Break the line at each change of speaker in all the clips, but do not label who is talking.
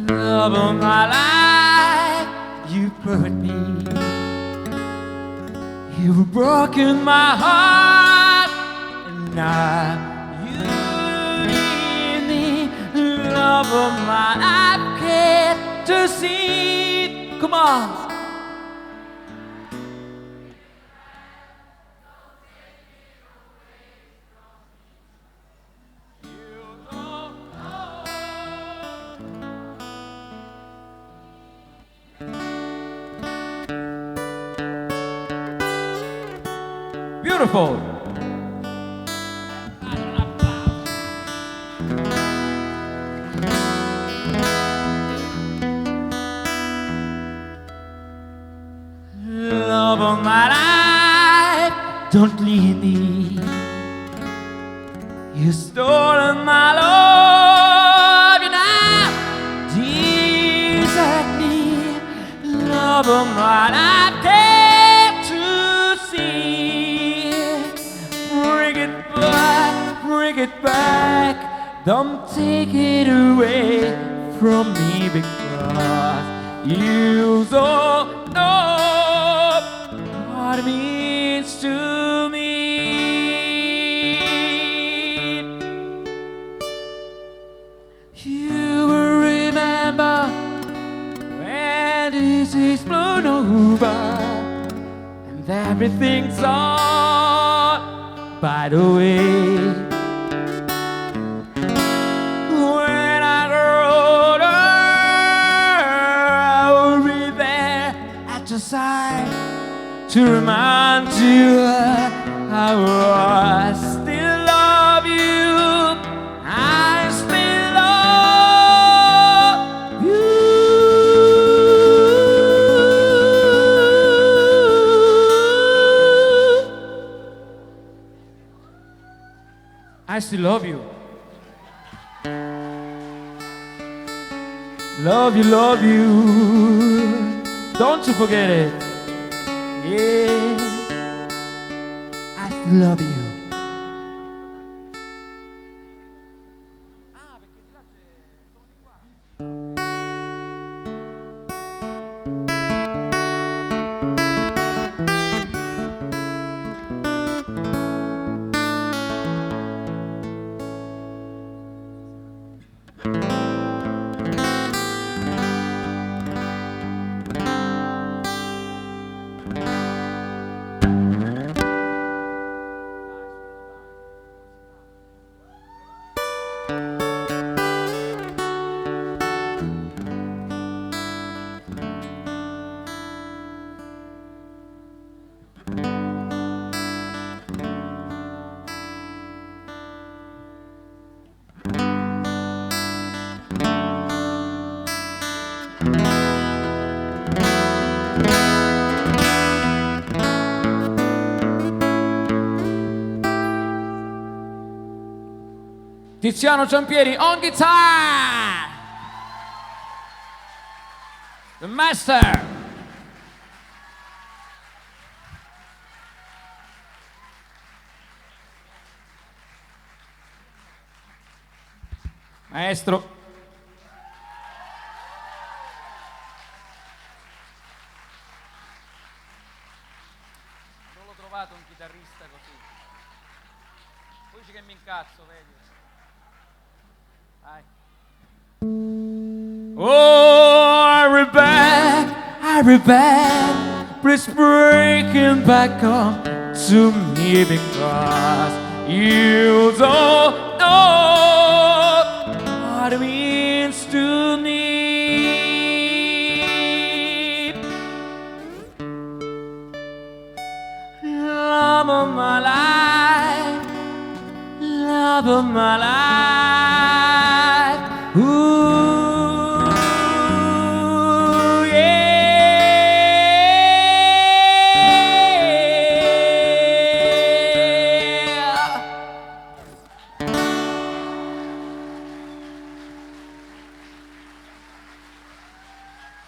Love of my life, you've hurt me. You've broken my heart, and now you need me. Love of my life, can't to see. Come on. Beautiful. Love of my life, don't leave me. You stolen my love, you now desert me. Love of my life, can't to see. Bring it back, don't take it away from me, because you don't know what it means to me. You will remember when this is blown over and everything's on by the way. When I grow older, I will be there at your side to remind you how I still love you. I still love you. I still love you. Love you, love you. Don't you forget it. Yeah, I still love you. Tiziano Giampieri on guitar. The master. Maestro.
Non l'ho trovato un chitarrista così. Poi dice che mi incazzo, vedi? Dai.
Oh, I'll be back, please breaking back up to me because you don't know what it means to me. Love of my life, love of my life. Ooh, yeah.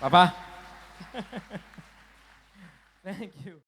Papá. Thank you.